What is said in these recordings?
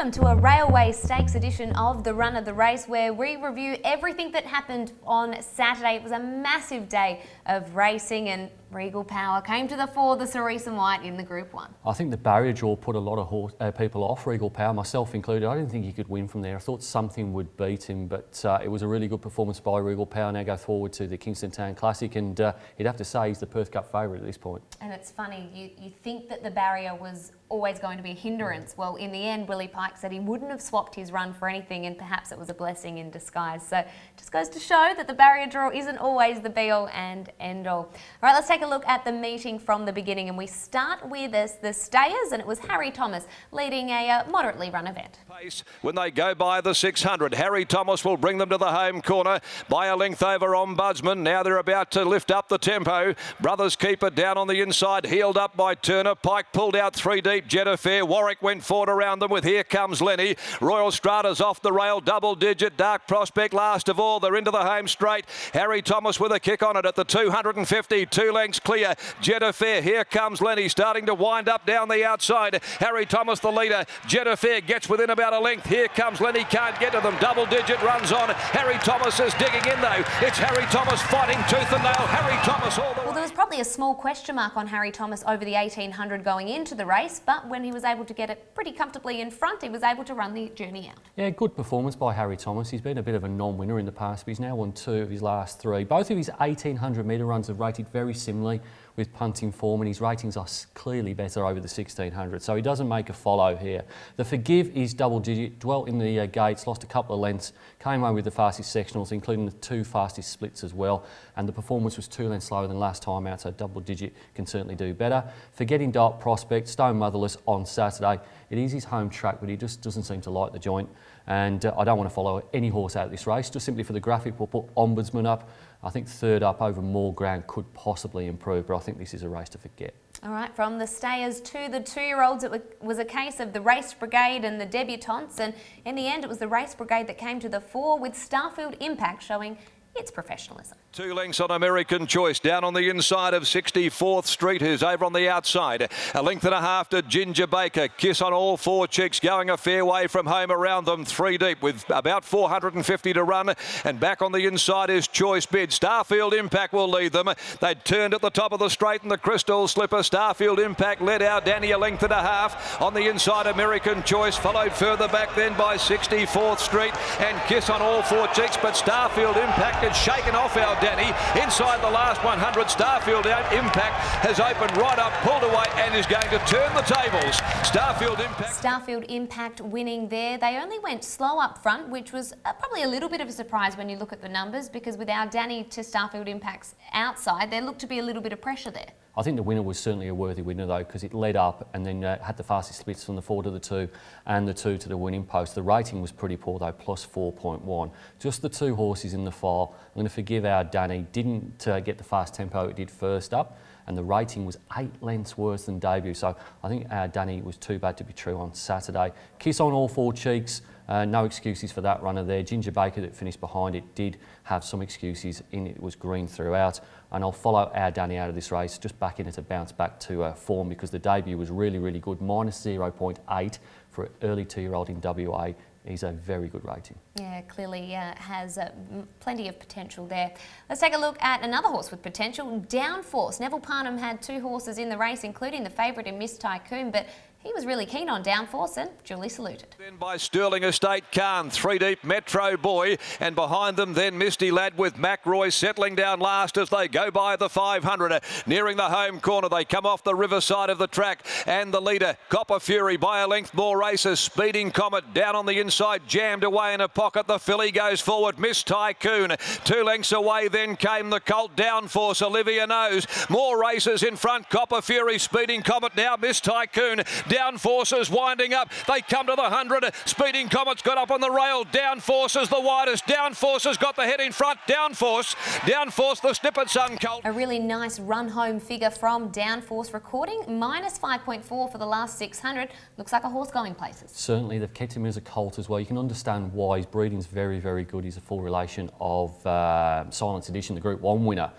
Welcome to a Railway Stakes edition of The Run of the Race, where we review everything that happened on Saturday. It was a massive day of racing, and Regal Power came to the fore, the Cerise and White in the Group 1. I think the barrier draw put a lot of people off, Regal Power, myself included. I didn't think he could win from there. I thought something would beat him, but it was a really good performance by Regal Power. Now go forward to the Kingston Town Classic, and you'd have to say he's the Perth Cup favourite at this point. And it's funny, you think that the barrier was always going to be a hindrance. Well, in the end, Willie Pike said he wouldn't have swapped his run for anything, and perhaps it was a blessing in disguise. So it just goes to show that the barrier draw isn't always the be-all and end-all. All right, let's take a look at the meeting from the beginning, and we start with the stayers, and it was Harry Thomas leading a moderately run event. When they go by the 600, Harry Thomas will bring them to the home corner by a length over Ombudsman. Now they're about to lift up the tempo. Brothers Keeper down on the inside, heeled up by Turner. Pike pulled out 3 deep. Jet Affair. Warwick went forward around them with Here Comes Lenny. Royal Strata's off the rail, double digit. Dark Prospect last of all. They're into the home straight. Harry Thomas with a kick on it at the 250. 2 lengths clear. Jet Affair. Here Comes Lenny starting to wind up down the outside. Harry Thomas the leader. Jet Affair gets within about a length. Here Comes Lenny, can't get to them. Double digit runs on. Harry Thomas is digging in though. It's Harry Thomas fighting tooth and nail. Harry Thomas all the way. Well, there was probably a small question mark on Harry Thomas over the 1800 going into the race, but when he was able to get it pretty comfortably in front, he was able to run the journey out. Yeah, good performance by Harry Thomas. He's been a bit of a non-winner in the past, but he's now won 2 of his last 3. Both of his 1800 metre runs have rated very similarly with punting form, and his ratings are clearly better over the 1600, so he doesn't make a follow here. The Forgive is double digit, dwelt in the gates, lost a couple of lengths, came home with the fastest sectionals, including the 2 fastest splits as well, and the performance was 2 lengths slower than last time out, so double digit can certainly do better. Forgetting Dark Prospect, Stone Motherless on Saturday. It is his home track, but he just doesn't seem to like the joint, and I don't want to follow any horse out of this race. Just simply for the graphic, we'll put Ombudsman up. I think third up over more ground could possibly improve, but I think this is a race to forget. All right, from the stayers to the 2-year-olds, it was a case of the Race Brigade and the debutantes, and in the end it was the Race Brigade that came to the fore, with Starfield Impact showing its professionalism. 2 lengths on American Choice down on the inside of 64th Street, who's over on the outside. A length and a half to Ginger Baker. Kiss on all 4 chicks, going a fair way from home around them, 3 deep with about 450 to run. And back on the inside is Choice Bid. Starfield Impact will lead them. They turned at the top of the straight in the Crystal Slipper. Starfield Impact led out Danny a length and a half. On the inside, American Choice followed further back then by 64th Street and Kiss on all 4 chicks, but Starfield Impact had shaken off our Danny. Inside the last 100, Starfield Impact has opened right up, pulled away, and is going to turn the tables. Starfield Impact winning there. They only went slow up front, which was probably a little bit of a surprise when you look at the numbers, because with our Danny to Starfield Impact's outside, there looked to be a little bit of pressure there. I think the winner was certainly a worthy winner though, because it led up and then had the fastest splits from the 4 to the 2 and the 2 to the winning post. The rating was pretty poor though, plus 4.1. Just the 2 horses in the file. I'm going to forgive our Danny, didn't get the fast tempo it did first up, and the rating was 8 lengths worse than debut. So I think our Danny was too bad to be true on Saturday. Kiss on all 4 cheeks. No excuses for that runner there. Ginger Baker that finished behind it did have some excuses in it. It was green throughout, and I'll follow our Danny out of this race, just back in it to bounce back to form, because the debut was really, really good. Minus 0.8 for an early 2-year-old in WA is a very good rating. Yeah, clearly has plenty of potential there. Let's take a look at another horse with potential, Downforce. Neville Parnham had 2 horses in the race, including the favourite in Miss Tycoon, but he was really keen on Downforce and duly saluted. Then by Sterling Estate Khan, 3 deep Metro Boy, and behind them then Misty Lad with McRoy settling down last as they go by the 500. Nearing the home corner, they come off the riverside of the track, and the leader, Copper Fury, by a length more races. Speeding Comet down on the inside, jammed away in a pocket. The filly goes forward, Miss Tycoon. 2 lengths away then came the Colt. Downforce, Olivia knows. More races in front, Copper Fury, Speeding Comet now, Miss Tycoon. Downforce is winding up. They come to the 100. Speeding Comet's got up on the rail. Downforce is the widest. Downforce has got the head in front. Downforce, the Snippet Sun Colt. A really nice run home figure from Downforce, recording minus 5.4 for the last 600. Looks like a horse going places. Certainly, they've kept him as a colt as well. You can understand why. His breeding's very, very good. He's a full relation of Silence Edition, the Group 1 winner.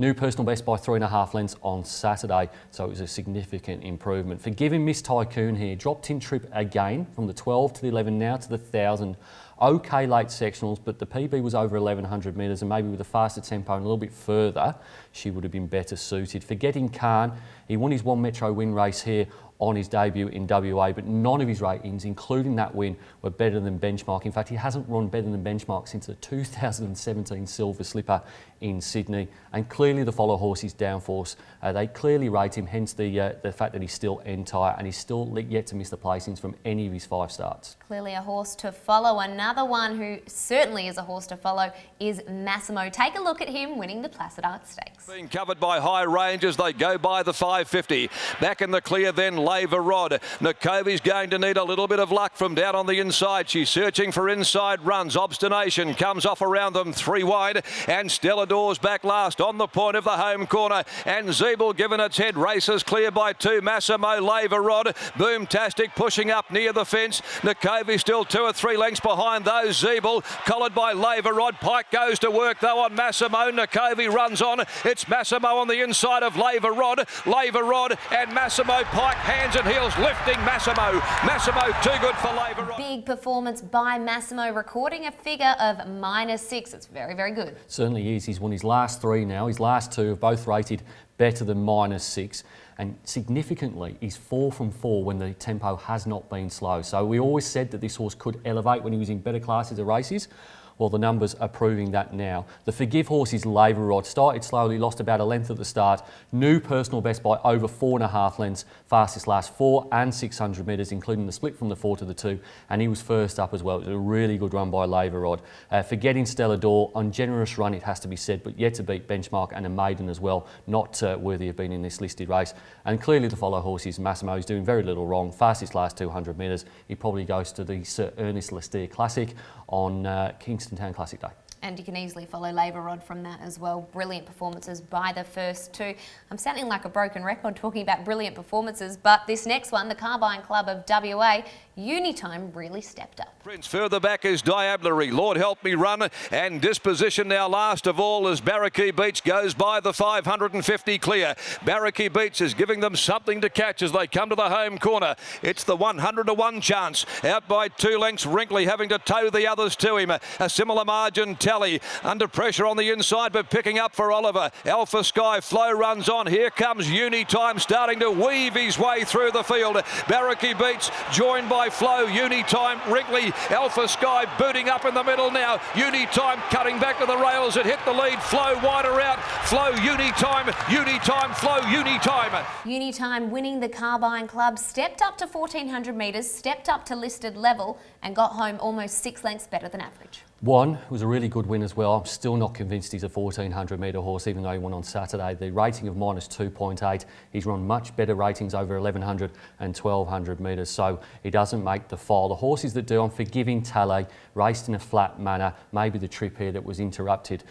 New personal best by 3.5 lengths on Saturday, so it was a significant improvement. Forgiving Miss Tycoon here, dropped in trip again from the 12 to the 11, now to the 1,000. Okay late sectionals, but the PB was over 1,100 metres, and maybe with a faster tempo and a little bit further, she would have been better suited. Forgetting Khan, he won his One Metro win race here on his debut in WA, but none of his ratings, including that win, were better than benchmark. In fact, he hasn't run better than benchmark since the 2017 Silver Slipper in Sydney. And clearly the follow horse's downforce, they clearly rate him, hence the fact that he's still entire and he's still yet to miss the placings from any of his 5 starts. Clearly a horse to follow. Another one who certainly is a horse to follow is Massimo. Take a look at him winning the Placid Arts Stakes. Being covered by high range as they go by the 550. Back in the clear then, Laver Rod. Nakovi's going to need a little bit of luck from down on the inside. She's searching for inside runs. Obstination comes off around them 3 wide, and Stella Dawes back last on the point of the home corner, and Zeeble given its head. Races clear by 2. Massimo, Laver Rod, Boomtastic pushing up near the fence. Nakovi still 2 or 3 lengths behind those. Zeeble collared by Laver Rod. Pike goes to work though on Massimo. Nakovi runs on. It's Massimo on the inside of Laver Rod. Laver Rod and Massimo. Pike hands and heels lifting Massimo. Massimo too good for Laver Rod. Big performance by Massimo, recording a figure of -6. It's very, very good. Certainly is. He's won his last 3 now. His last 2 have both rated better than -6. And significantly, he's 4 from 4 when the tempo has not been slow. So we always said that this horse could elevate when he was in better classes of races. Well, the numbers are proving that now. The Forgive horse is Laver Rod. Started slowly, lost about a length at the start. New personal best by over 4.5 lengths. Fastest last 4 and 600 metres, including the split from the 4 to the 2. And he was first up as well. It was a really good run by Laver Rod. Forgetting Stella Dawes, ungenerous run, it has to be said, but yet to beat benchmark and a maiden as well. Not worthy of being in this listed race. And clearly the follow horse is Massimo. He's doing very little wrong. Fastest last 200 metres. He probably goes to the Sir Ernest Lestier Classic on Kingston Town Classic Day. And you can easily follow Laver Rod from that as well. Brilliant performances by the first 2. I'm sounding like a broken record talking about brilliant performances, but this next one, the Carbine Club of WA, Unitime really stepped up. Prince further back is Diablerie. Lord Help Me Run, and Disposition now last of all as Barracky Beach goes by the 550 clear. Barracky Beach is giving them something to catch as they come to the home corner. It's the 100 to 1 chance. Out by 2 lengths, Wrinkly having to tow the others to him. A similar margin, Tally under pressure on the inside, but picking up for Oliver. Alpha Sky Flow runs on. Here comes Unitime starting to weave his way through the field. Barracky Beach joined by Flow. Unitime, Wrinkly, Alpha Sky booting up in the middle now. Unitime cutting back to the rails. It hit the lead. Flow wider out. Flow, Unitime, Unitime, Flow, Unitime. Unitime winning the Carbine Club, stepped up to 1,400 metres, stepped up to listed level, and got home almost 6 lengths better than average. One was a really good win as well. I'm still not convinced he's a 1,400 metre horse, even though he won on Saturday. The rating of -2.8. He's run much better ratings over 1,100 and 1,200 metres, so he doesn't make the file. The horses that do, I'm forgiving Tally, raced in a flat manner. Maybe the trip here that was interrupted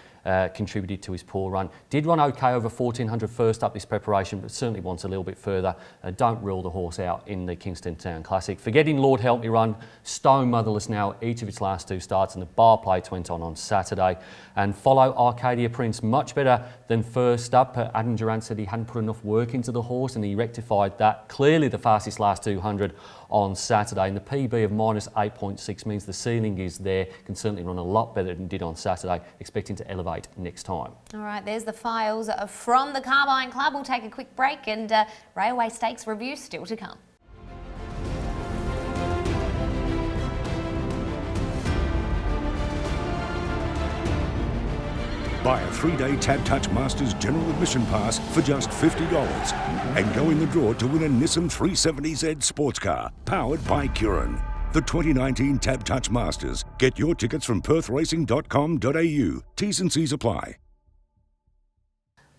contributed to his poor run. Did run okay over 1,400 first up this preparation, but certainly wants a little bit further. Don't rule the horse out in the Kingston Town Classic. Forgetting Lord Help Me Run, stone motherless now each of its last 2 starts, and the bar plates went on Saturday. And follow Arcadia Prince, much better than first up. Adam Durant said he hadn't put enough work into the horse, and he rectified that. Clearly the fastest last 200 on Saturday, and the PB of -8.6 means the ceiling is there. Can certainly run a lot better than it did on Saturday, expecting to elevate next time. All right, there's the files from the Carbine Club. We'll take a quick break, and Railway Stakes review still to come. Buy a 3-day Tab Touch Masters General Admission Pass for just $50 and go in the draw to win a Nissan 370Z sports car powered by Curran. The 2019 Tab Touch Masters. Get your tickets from perthracing.com.au. T's and C's apply.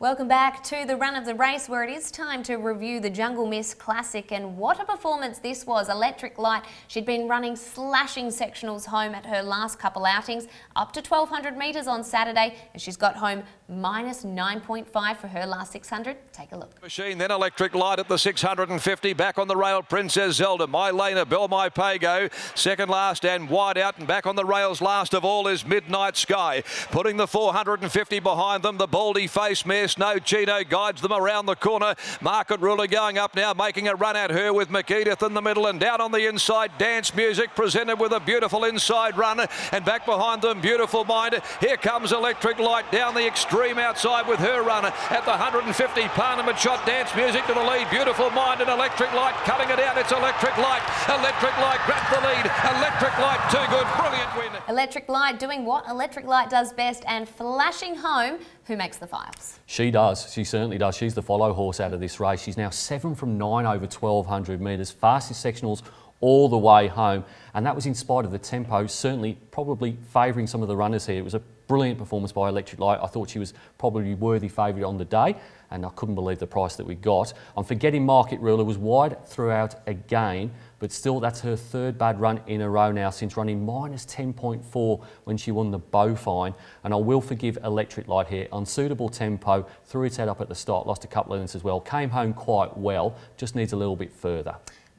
Welcome back to the run of the race, where it is time to review the Jungle Miss Classic, and what a performance this was. Electric Light, she'd been running slashing sectionals home at her last couple outings, up to 1,200 metres on Saturday, and she's got home -9.5 for her last 600. Take a look. Machine, then Electric Light at the 650, back on the rail, Princess Zelda, My Lena, Bell My Pago, second last and wide out, and back on the rails last of all is Midnight Sky. Putting the 450 behind them, the Baldy Face mare Snow Chino guides them around the corner. Market Ruler going up now, making a run at her with McEdith in the middle, and down on the inside, Dance Music presented with a beautiful inside run, and back behind them, Beautiful Mind. Here comes Electric Light down the extreme outside with her run at the 150. Parliament shot, Dance Music to the lead, Beautiful Mind and Electric Light cutting it out. It's Electric Light. Electric Light grabs the lead. Electric Light, too good, brilliant win. Electric Light doing what Electric Light does best and flashing home. Who makes the files? She does. She certainly does. She's the follow horse out of this race. She's now 7 from 9 over 1,200 metres. Fastest sectionals all the way home. And that was in spite of the tempo, certainly probably favouring some of the runners here. It was a brilliant performance by Electric Light. I thought she was probably worthy favourite on the day, and I couldn't believe the price that we got. I'm forgetting Market Ruler was wide throughout again, but still that's her third bad run in a row now since running minus 10.4 when she won the Bowfine. And I will forgive Electric Light here. Unsuitable tempo, threw its head up at the start, lost a couple of lengths as well, came home quite well, just needs a little bit further.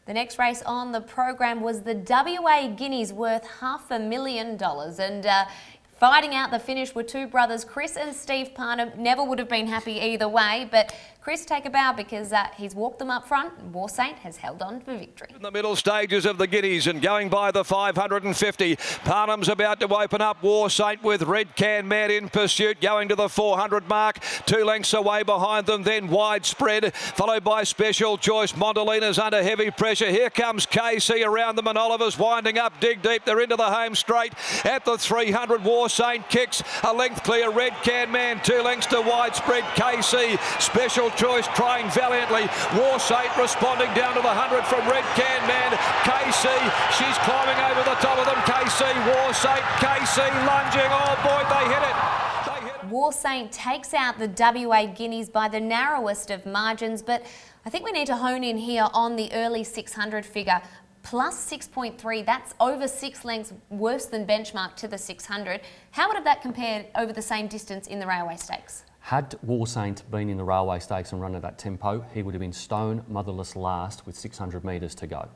The next race on the program was the WA Guineas, worth $500,000, and fighting out the finish were two brothers, Chris and Steve Parnham. Never would have been happy either way, but Chris take a bow because he's walked them up front. War Saint has held on for victory. In the middle stages of the Guineas and going by the 550. Parnham's about to open up. War Saint with Red Can Man in pursuit, going to the 400 mark. 2 lengths away behind them, then Widespread, followed by Special Choice. Mondelina's under heavy pressure. Here comes KC around them, and Oliver's winding up. Dig Deep, they're into the home straight. At the 300, War Saint kicks a length clear. Red Can Man, 2 lengths to Widespread. KC, Special Choice trying valiantly. War Saint responding down to the 100 from Red Can Man. KC, she's climbing over the top of them. KC, War Saint, KC lunging. Oh boy, they hit it. War Saint takes out the WA Guineas by the narrowest of margins, but I think we need to hone in here on the early 600 figure. Plus 6.3, that's over 6 lengths worse than benchmark to the 600. How would have that compared over the same distance in the Railway Stakes? Had War Saint been in the Railway Stakes and run at that tempo, he would have been stone motherless last with 600 metres to go.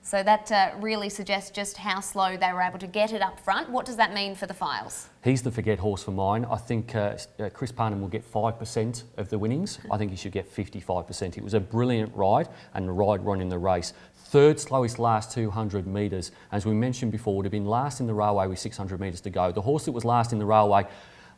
So that really suggests just how slow they were able to get it up front. What does that mean for the files? He's the forget horse for mine. I think Chris Parnham will get 5% of the winnings. I think he should get 55%. It was a brilliant ride, and the ride run in the race. Third slowest last 200 metres. As we mentioned before, would have been last in the Railway with 600 metres to go. The horse that was last in the Railway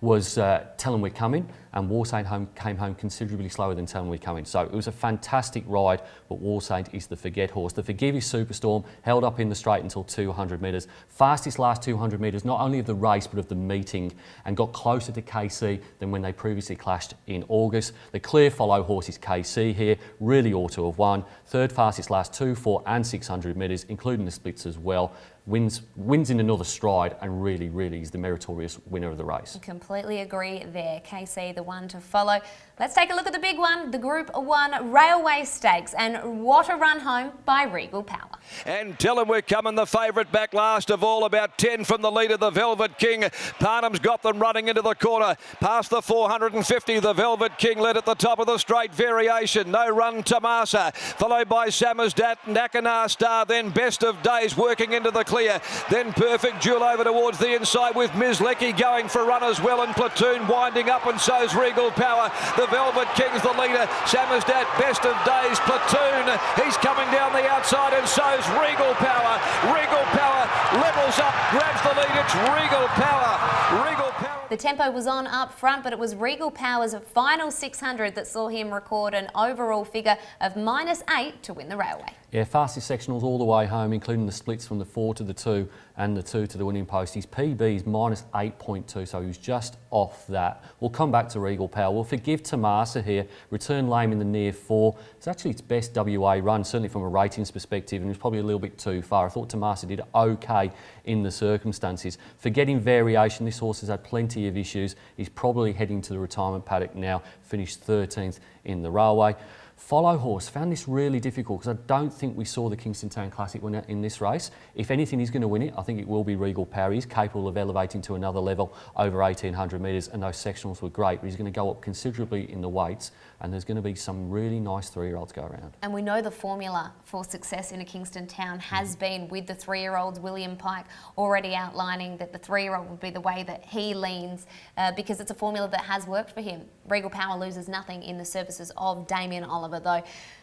was Tell 'Em We're Coming, and War Saint came home considerably slower than Tell 'Em We're Coming. So it was a fantastic ride, but War Saint is the forget horse. The Forgive is Superstorm, held up in the straight until 200 metres. Fastest last 200 metres, not only of the race, but of the meeting, and got closer to KC than when they previously clashed in August. The clear follow horse is KC here, really ought to have won. Third fastest last 2, 4 and 600 metres, including the splits as well. Wins in another stride, and really is the meritorious winner of the race. Completely agree there. KC, the one to follow. Let's take a look at the big one, the Group 1 Railway Stakes, and what a run home by Regal Power. And Tell 'Em We're Coming, the favourite back last of all, about 10 from the leader, the Velvet King. Parnham's got them running into the corner. Past the 450, the Velvet King led at the top of the straight. Variation, No Run Tamasa, followed by Samizdat, Nakanar Star, then Best of Days working into the clear. Then Perfect Jewel over towards the inside with Ms. Lecky going for run as well, and Platoon winding up, and so's Regal Power. The Velvet King's the leader. Samizdat, Best of Days, Platoon. He's coming down the outside, and so's Regal Power. Regal Power levels up, grabs the lead. It's Regal Power. Regal Power. The tempo was on up front, but it was Regal Power's final 600 that saw him record an overall figure of -8 to win the Railway. Yeah, fastest sectionals all the way home, including the splits from the 4 to the 2 and the 2 to the winning post. His PB is -8.2, so he was just off that. We'll come back to Regal Power. We'll forgive Tamasa here, return lame in the near 4. It's actually its best WA run, certainly from a ratings perspective, and it was probably a little bit too far. I thought Tamasa did okay in the circumstances. Forgetting Variation, this horse has had plenty of issues. He's probably heading to the retirement paddock now, finished 13th in the Railway. Follow Horse found this really difficult because I don't think we saw the Kingston Town Classic winner in this race. If anything, he's going to win it. I think it will be Regal Power. He's capable of elevating to another level over 1,800 metres, and those sectionals were great. But he's going to go up considerably in the weights, and there's going to be some really nice 3-year-olds go around. And we know the formula for success in a Kingston Town has been with the 3-year-olds. William Pike already outlining that the 3-year-old would be the way that he leans because it's a formula that has worked for him. Regal Power loses nothing in the services of Damien Oliver, though.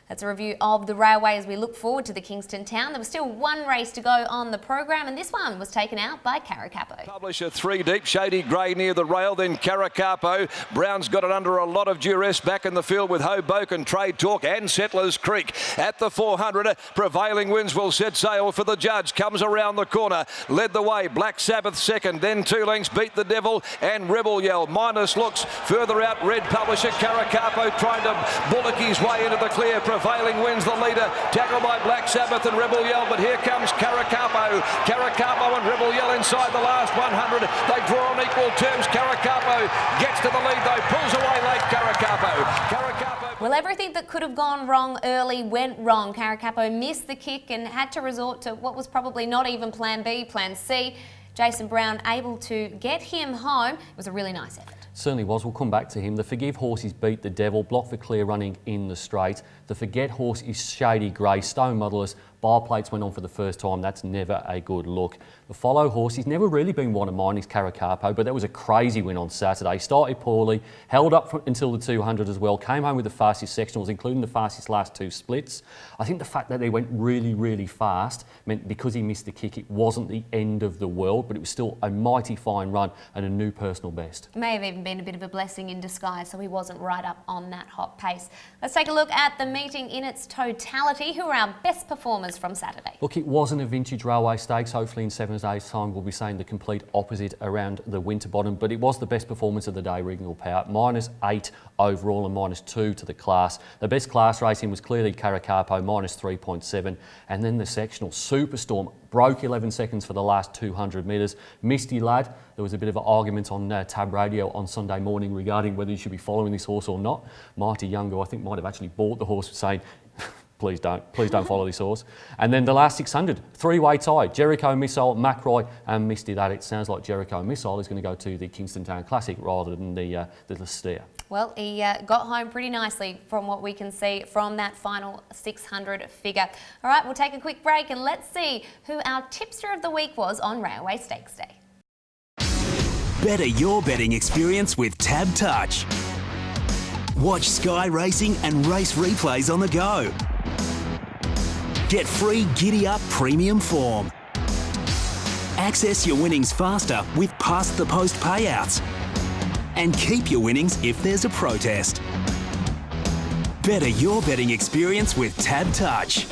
That's a review of the railway as we look forward to the Kingston Town. There was still one race to go on the program, and this one was taken out by Caracapo. Publisher 3 deep, Shady Grey near the rail, then Caracapo. Brown's got it under a lot of duress back in the field with Hoboken, Trade Talk and Settlers Creek. At the 400, Prevailing Winds will set sail for the judge. Comes around the corner, led the way, Black Sabbath second, then 2 lengths, Beat the Devil and Rebel Yell. Minus looks further out, Red Publisher, Caracapo trying to bullock his way into the clear. Prevailing Winds the leader, tackled by Black Sabbath and Rebel Yell, but here comes Caracapo. Caracapo and Rebel Yell inside the last 100. They draw on equal terms. Caracapo gets to the lead though, pulls away late Caracapo. Well, everything that could have gone wrong early went wrong. Caracapo missed the kick and had to resort to what was probably not even plan B, plan C. Jason Brown able to get him home. It was a really nice effort. Certainly was. We'll come back to him. The Forgive Horse is Beat the Devil. Block for Clear running in the straight. The Forget Horse is Shady Grey. Stone Motherless. Bar plates went on for the first time. That's never a good look. The Follow Horse, he's never really been one of mine. He's Caracapo, but that was a crazy win on Saturday. Started poorly, held up until the 200 as well. Came home with the fastest sectionals, including the fastest last 2 splits. I think the fact that they went really, really fast meant because he missed the kick, it wasn't the end of the world, but it was still a mighty fine run and a new personal best. May have even been a bit of a blessing in disguise, so he wasn't right up on that hot pace. Let's take a look at the meeting in its totality. Who are our best performers from Saturday? Look, it wasn't a vintage railway stakes. Hopefully in 7 days' time we'll be saying the complete opposite around the Winterbottom, but it was the best performance of the day, Regal Power. -8 overall and -2 to the class. The best class racing was clearly Caracapo, -3.7, and then the sectional Superstorm broke 11 seconds for the last 200 metres. Misty Lad, there was a bit of an argument on Tab Radio on Sunday morning regarding whether you should be following this horse or not. Mighty Young, who I think might have actually bought the horse, saying, please don't follow this horse. And then the last 600, 3-way tie, Jericho Missile, McRoy and Misty Lad. It sounds like Jericho Missile is going to go to the Kingston Town Classic rather than the Steer. Well, he got home pretty nicely from what we can see from that final 600 figure. All right, we'll take a quick break and let's see who our tipster of the week was on Railway Stakes Day. Better your betting experience with Tab Touch. Watch Sky Racing and race replays on the go. Get free Giddy Up premium form. Access your winnings faster with past the post payouts. And keep your winnings if there's a protest. Better your betting experience with Tab Touch.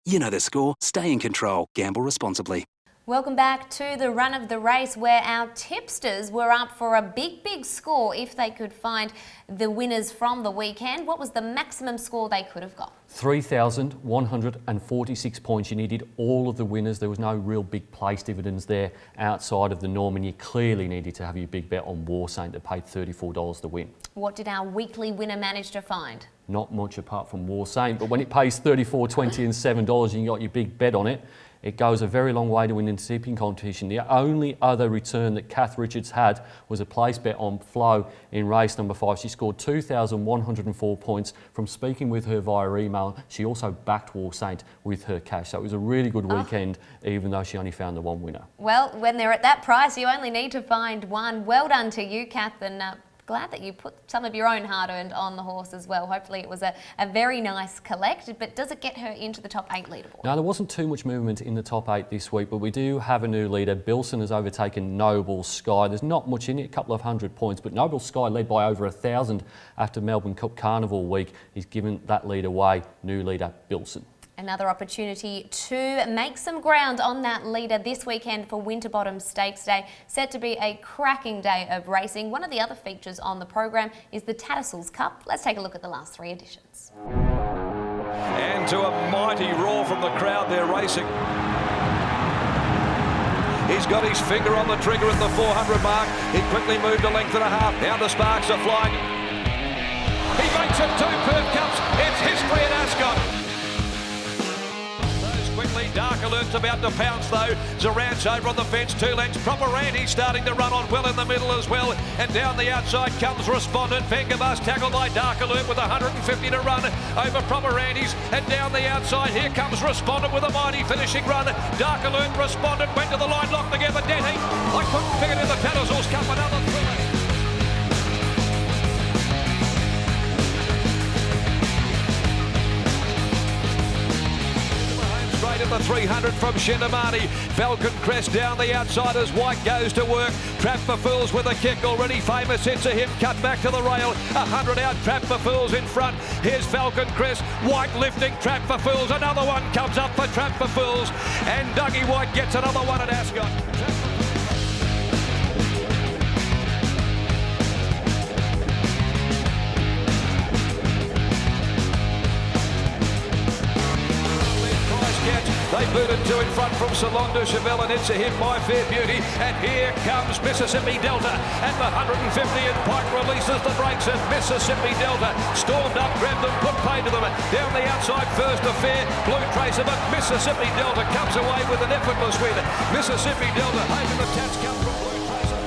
You know the score. Stay in control. Gamble responsibly. Welcome back to the run of the race where our tipsters were up for a big score if they could find the winners from the weekend. What was the maximum score they could have got? 3,146 points. You needed all of the winners. There was no real big place dividends there outside of the norm, and you clearly needed to have your big bet on War Saint that paid $34 to win. What did our weekly winner manage to find? Not much apart from War Saint, but when it pays $34.20 and $7 and you got your big bet on it, it goes a very long way to win in the tipping competition. The only other return that Kath Richards had was a place bet on Flow in race number 5. She scored 2,104 points from speaking with her via email. She also backed War Saint with her cash. So it was a really good weekend, even though she only found the one winner. Well, when they're at that price, you only need to find one. Well done to you, Kath, and glad that you put some of your own hard-earned on the horse as well. Hopefully it was a very nice collect, but does it get her into the top 8 leaderboard? No, there wasn't too much movement in the top 8 this week, but we do have a new leader. Bilson has overtaken Noble Sky. There's not much in it, a couple of 100 points, but Noble Sky led by over 1,000 after Melbourne Cup Carnival week. He's given that lead away, new leader Bilson. Another opportunity to make some ground on that leader this weekend for Winterbottom Stakes Day. Set to be a cracking day of racing. One of the other features on the program is the Tattersalls Cup. Let's take a look at the last 3 editions. And to a mighty roar from the crowd, they're racing. He's got his finger on the trigger at the 400 mark. He quickly moved a length and a half. Now the sparks are flying. He makes it 2 Perth Cups. It's history at Ascot. Quickly, Dark Alert's about to pounce though. Zorant's over on the fence, 2 lengths. Proper Randy starting to run on well in the middle as well. And down the outside comes Respondent. Vengabus tackled by Dark Alert with 150 to run over Proper Randy's. And down the outside, here comes Respondent with a mighty finishing run. Dark Alert, Respondent went to the line, locked together, dead heat. I couldn't figure in the Tattersalls Cup, another thriller. At the 300 from Shindamani. Falcon Crest down the outside as White goes to work. Trap for Fools with a kick, already famous. It's a hip cut back to the rail. 100 out, Trap for Fools in front. Here's Falcon Crest. White lifting Trap for Fools. Another one comes up for Trap for Fools. And Dougie White gets another one at Ascot. They booted 2 in front from Salon de Chevelle, and it's a hit by Fair Beauty. And here comes Mississippi Delta. At the 150, and Pike releases the brakes, and Mississippi Delta stormed up, grabbed them, put pay to them. Down the outside, First Affair, Blue Tracer, but Mississippi Delta comes away with an effortless win. Mississippi Delta, hoping the Tats come from Blue Tracer.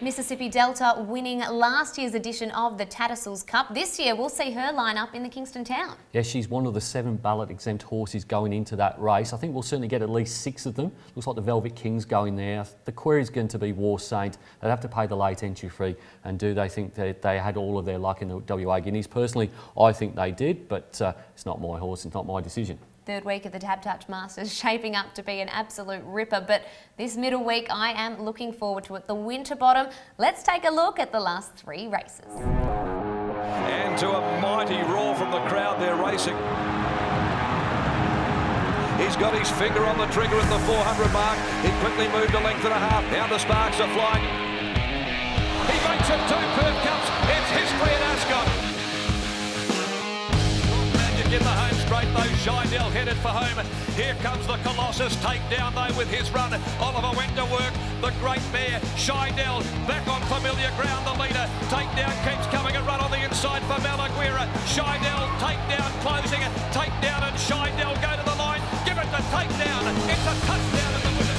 Mississippi Delta winning last year's edition of the Tattersalls Cup. This year we'll see her line up in the Kingston Town. Yeah, she's one of the 7 ballot exempt horses going into that race. I think we'll certainly get at least 6 of them. Looks like the Velvet King's going there. The query's going to be War Saint. They'd have to pay the late entry fee. And do they think that they had all of their luck in the WA Guineas? Personally, I think they did, but it's not my horse, it's not my decision. Third week of the Tab Touch Masters shaping up to be an absolute ripper, but this middle week I am looking forward to it. The Winterbottom. Let's take a look at the last 3 races. And to a mighty roar from the crowd, they're racing. He's got his finger on the trigger at the 400 mark. He quickly moved a length and a half. Now the sparks are flying. He makes it 2 Perth Cups. It's history at Ascot. In the home straight though, Scheidel headed for home. Here comes the Colossus, takedown though with his run. Oliver went to work, the great mare, Scheidel back on familiar ground, the leader. Takedown keeps coming, a run on the inside for Malaguera. Scheidel, takedown closing it, takedown and Scheidel go to the line. Give it to takedown, it's a touchdown in the winner.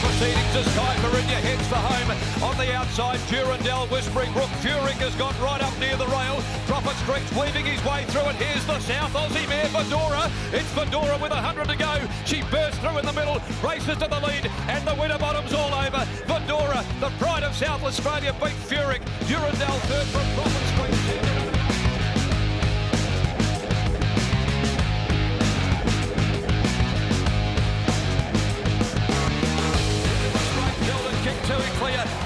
Proceeding to Sky Meridia, heads for home. On the outside, Durandell, Whispering Brook. Furyk has got right up near the rail. Prophet Street's weaving his way through it. Here's the South Aussie mare, Fedora. It's Fedora with 100 to go. She bursts through in the middle, races to the lead, and the Winterbottom's all over. Fedora, the pride of South Australia, beat Furyk. Durandell third from Prophet Street.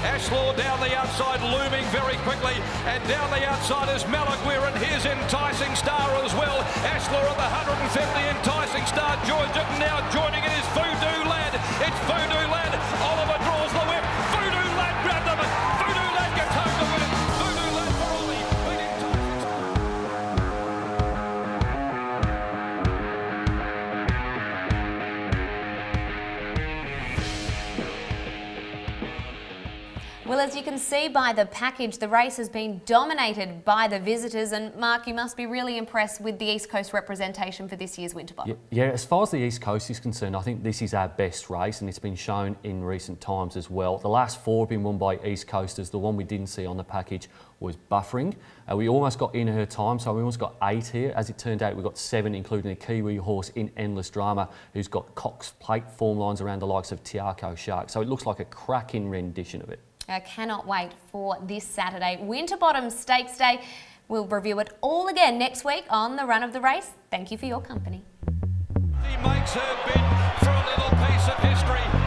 Ashlaw down the outside, looming very quickly, and down the outside is Malaguer, and here's Enticing Star as well. Ashlaw at the 150, Enticing Star joins it, and now joining it is Voodoo Lad. It's Voodoo Lad. Oliver draws the whip. Voodoo Lad grabbed them. Voodoo Lad gets home to win it. Voodoo Lad for Ollie. Beating Enticing Star. Well, as you can see by the package, the race has been dominated by the visitors. And Mark, you must be really impressed with the East Coast representation for this year's Winterbottom. Yeah, as far as the East Coast is concerned, I think this is our best race, and it's been shown in recent times as well. The last 4 have been won by East Coasters. The one we didn't see on the package was Buffering. We almost got in her time, so we almost got 8 here. As it turned out, we got 7, including a Kiwi horse in Endless Drama, who's got Cox Plate form lines around the likes of Tiaco Shark. So it looks like a cracking rendition of it. I cannot wait for this Saturday, Winterbottom Stakes Day. We'll review it all again next week on The Run of the Race. Thank you for your company. He makes her bid for a little piece of history.